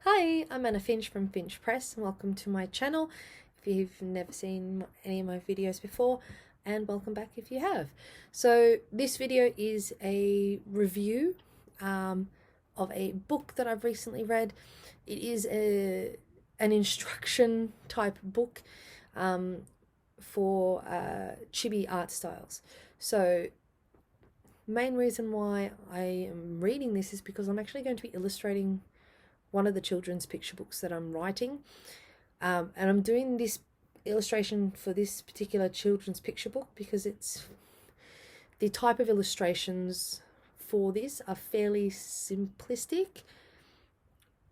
Hi, I'm Anna Finch from Finch Press, and welcome to my channel if you've never seen any of my videos before, and welcome back if you have. So this video is a review of a book that I've recently read. It is an instruction type book for chibi art styles. So main reason why I am reading this is because I'm actually going to be illustrating one of the children's picture books that I'm writing, and I'm doing this illustration for this particular children's picture book because it's the type of illustrations for this are fairly simplistic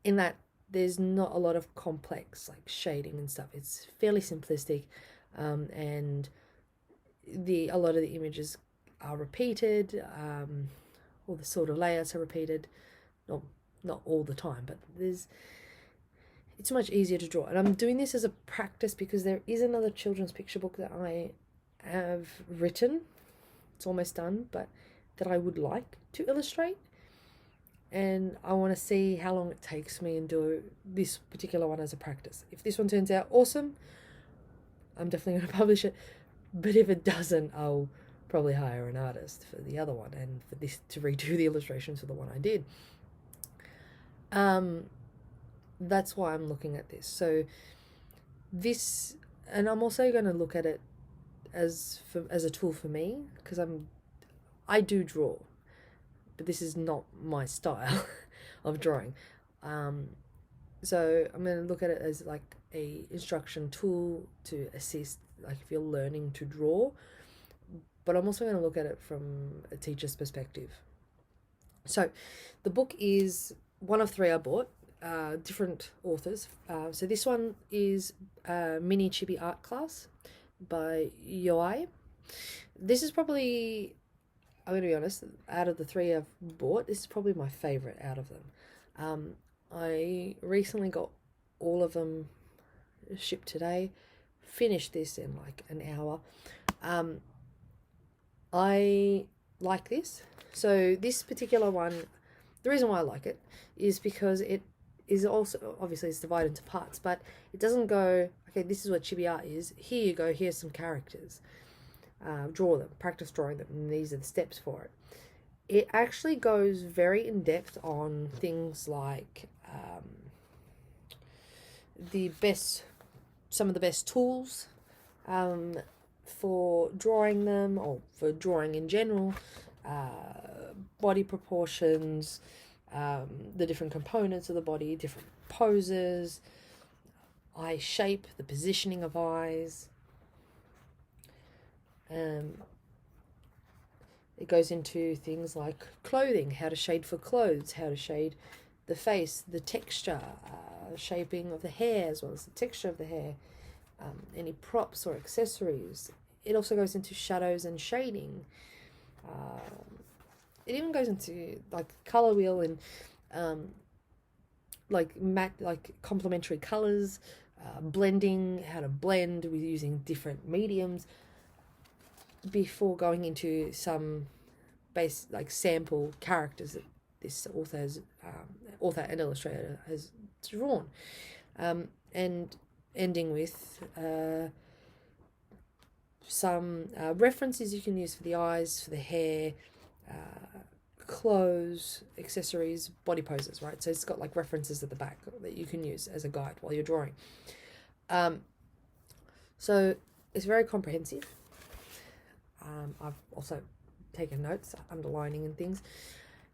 in that there's not a lot of complex like shading and stuff. It's fairly simplistic, and a lot of the images are repeated, or the sort of layouts are repeated. Not all the time, but it's much easier to draw. And I'm doing this as a practice because there is another children's picture book that I have written. It's almost done, but that I would like to illustrate. And I want to see how long it takes me and do this particular one as a practice. If this one turns out awesome, I'm definitely going to publish it. But if it doesn't, I'll probably hire an artist for the other one and for this to redo the illustrations for the one I did. That's why I'm looking at this. So this, and I'm also going to look at it as a tool for me because I do draw, but this is not my style of drawing. So I'm going to look at it as like a instruction tool to assist, like if you're learning to draw, but I'm also going to look at it from a teacher's perspective. So the book is one of three I bought, different authors. So this one is Mini Chibi Art Class by Yoai. This is probably, I'm going to be honest, out of the three I've bought, this is probably my favourite out of them. I recently got all of them shipped today, finished this in like an hour. I like this. So this particular one, the reason why I like it is because it is also, obviously it's divided into parts, but it doesn't go, okay, this is what chibi art is. Here you go, here's some characters. Draw them, practice drawing them, and these are the steps for it. It actually goes very in depth on things like some of the best tools for drawing them, or for drawing in general, body proportions, the different components of the body, different poses, eye shape, the positioning of eyes. It goes into things like clothing, how to shade for clothes, how to shade the face, the texture, shaping of the hair as well as the texture of the hair, any props or accessories. It also goes into shadows and shading. It even goes into like color wheel and like complementary colors, blending, how to blend with using different mediums before going into some base like sample characters that this author and illustrator has drawn, and ending with some references you can use for the eyes, for the hair, clothes, accessories, body poses, right? So it's got like references at the back that you can use as a guide while you're drawing. So it's very comprehensive. I've also taken notes, underlining and things.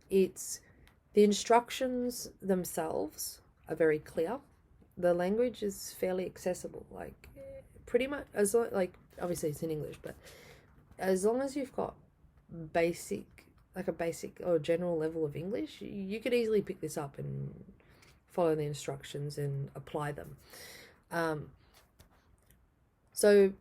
The instructions themselves are very clear. The language is fairly accessible, like pretty much like obviously it's in English, but as long as you've got a basic or general level of English, you could easily pick this up and follow the instructions and apply them. So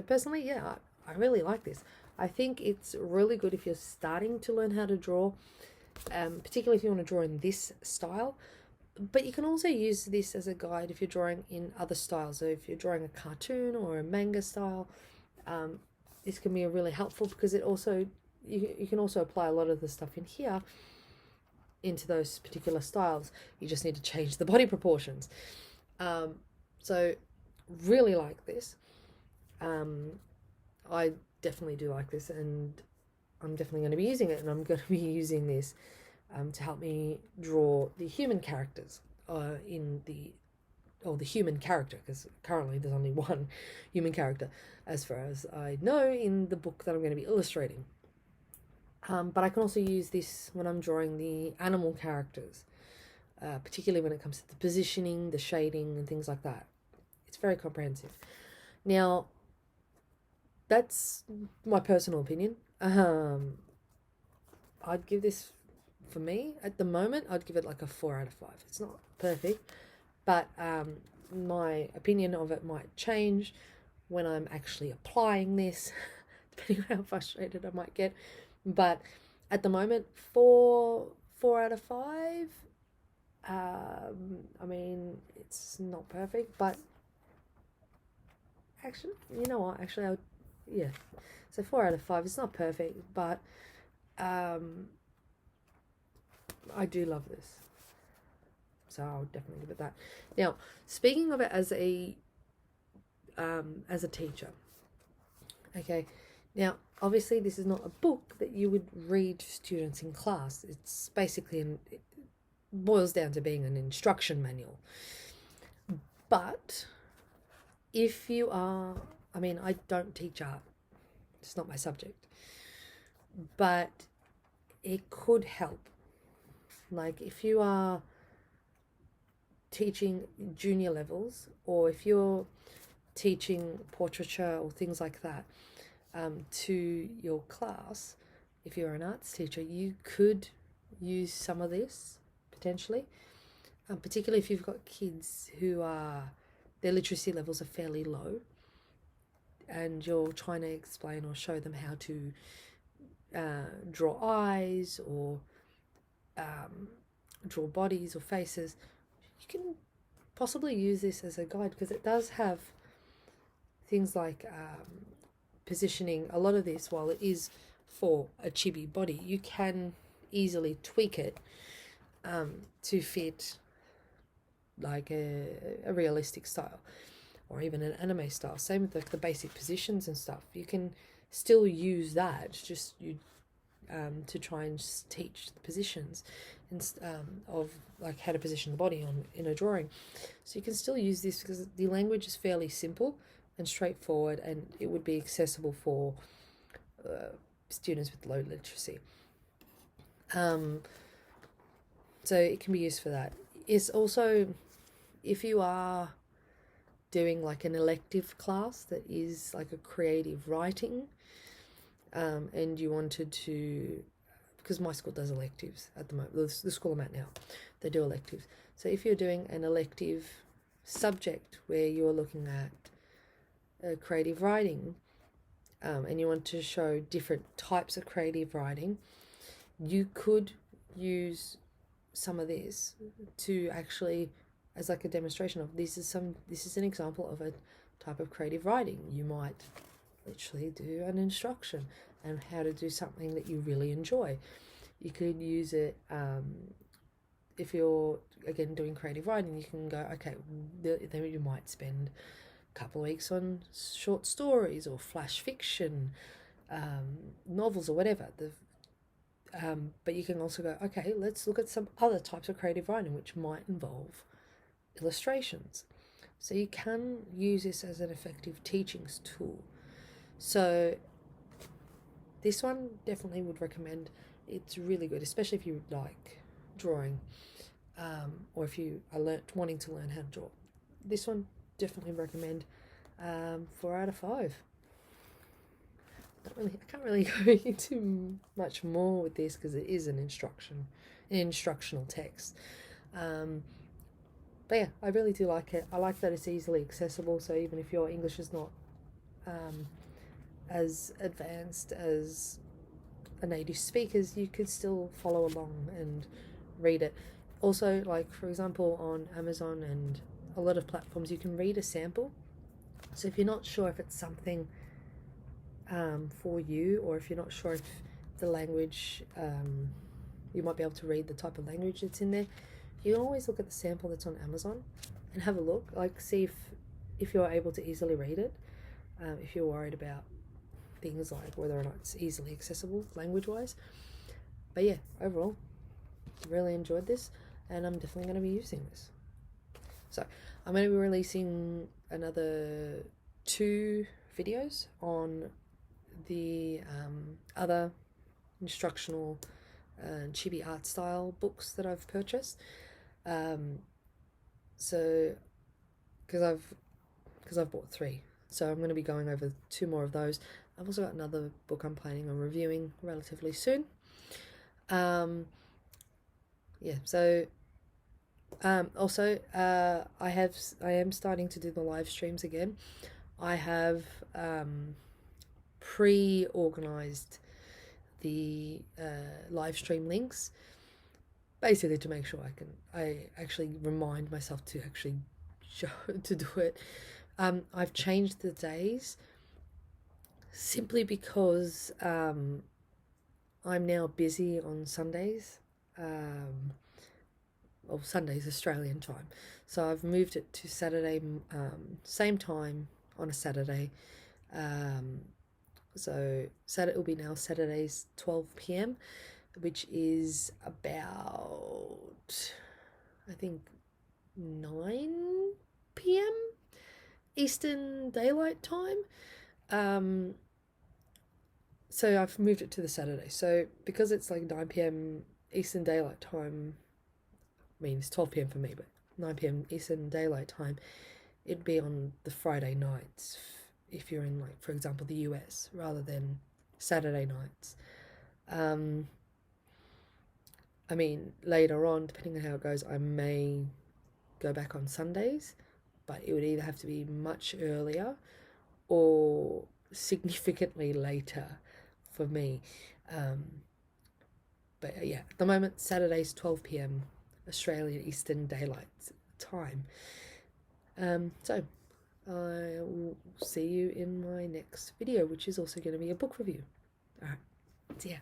personally, yeah, I really like this. I think it's really good if you're starting to learn how to draw, particularly if you want to draw in this style. But you can also use this as a guide if you're drawing in other styles. So if you're drawing a cartoon or a manga style, this can be really helpful because it also you can also apply a lot of the stuff in here into those particular styles. You just need to change the body proportions. So really like this. I definitely do like this, and I'm definitely going to be using it, and I'm going to be using this to help me draw the human characters the human character, because currently there's only one human character as far as I know in the book that I'm going to be illustrating. But I can also use this when I'm drawing the animal characters, particularly when it comes to the positioning, the shading, and things like that. It's very comprehensive. Now, that's my personal opinion. I'd give this, for me, at the moment, I'd give it like a 4 out of 5. It's not perfect, but my opinion of it might change when I'm actually applying this, depending on how frustrated I might get. But at the moment, 4 out of 5. I mean, it's not perfect, but actually, you know what? Actually, yeah. So 4 out of 5. It's not perfect, but I do love this. So I'll definitely give it that. Now, speaking of it as a teacher, okay. Now, obviously, this is not a book that you would read to students in class. It's basically it boils down to being an instruction manual. But if you are, I mean, I don't teach art. It's not my subject. But it could help. Like if you are teaching junior levels, or if you're teaching portraiture or things like that to your class, if you're an arts teacher, you could use some of this potentially, particularly if you've got kids who are, their literacy levels are fairly low, and you're trying to explain or show them how to draw eyes or draw bodies or faces. You can possibly use this as a guide, because it does have things like positioning. A lot of this, while it is for a chibi body, you can easily tweak it to fit like a realistic style, or even an anime style. Same with the basic positions and stuff. You can still use that, just to try and teach the positions of like how to position the body in a drawing. So you can still use this because the language is fairly simple and straightforward, and it would be accessible for students with low literacy. So it can be used for that. It's also, if you are doing like an elective class that is like a creative writing, and you wanted to, because my school does electives at the moment, the school I'm at now, they do electives. So if you're doing an elective subject where you're looking at creative writing, and you want to show different types of creative writing, you could use some of this to actually, as like a demonstration of this is an example of a type of creative writing. You might literally do an instruction and how to do something that you really enjoy. You could use it if you're again doing creative writing. You can go, okay, then you might spend a couple of weeks on short stories or flash fiction, novels or whatever. But you can also go, okay, let's look at some other types of creative writing which might involve illustrations. So you can use this as an effective teaching tool. So this one definitely would recommend. It's really good, especially if you like drawing, or if you are wanting to learn how to draw. This one definitely recommend. 4 out of 5. I can't really go into much more with this because it is an instructional text. But yeah, I really do like it. I like that it's easily accessible, so even if your English is not as advanced as a native speaker's, you could still follow along and read it. Also, like for example, on Amazon and a lot of platforms, you can read a sample. So if you're not sure if it's something for you, or if you're not sure if the language you might be able to read the type of language that's in there. You can always look at the sample that's on Amazon and have a look, like see if you're able to easily read it. If you're worried about things like whether or not it's easily accessible language-wise. But yeah, overall, really enjoyed this, and I'm definitely going to be using this. So I'm going to be releasing another 2 videos on the other instructional chibi art style books that I've purchased. So because I've bought 3, so I'm going to be going over 2 more of those. I've also got another book I'm planning on reviewing relatively soon. Yeah, so also I am starting to do the live streams again. I have pre-organized the live stream links, basically to make sure I actually remind myself to actually to do it. I've changed the days simply because I'm now busy on Sundays. Sunday's Australian time, so I've moved it to Saturday, same time on a Saturday. So it will be now Saturdays 12 p.m, which is about, I think, 9 p.m. Eastern Daylight Time. So I've moved it to the Saturday. So because it's like 9 p.m. Eastern Daylight Time, I mean, it's 12 p.m. for me, but 9 p.m. Eastern Daylight Time, it'd be on the Friday nights if you're in, like, for example, the US, rather than Saturday nights. I mean, later on, depending on how it goes, I may go back on Sundays, but it would either have to be much earlier or significantly later for me. But yeah, at the moment, Saturdays 12 p.m. Australian Eastern Daylight Time. So I will see you in my next video, which is also going to be a book review. Alright, see ya.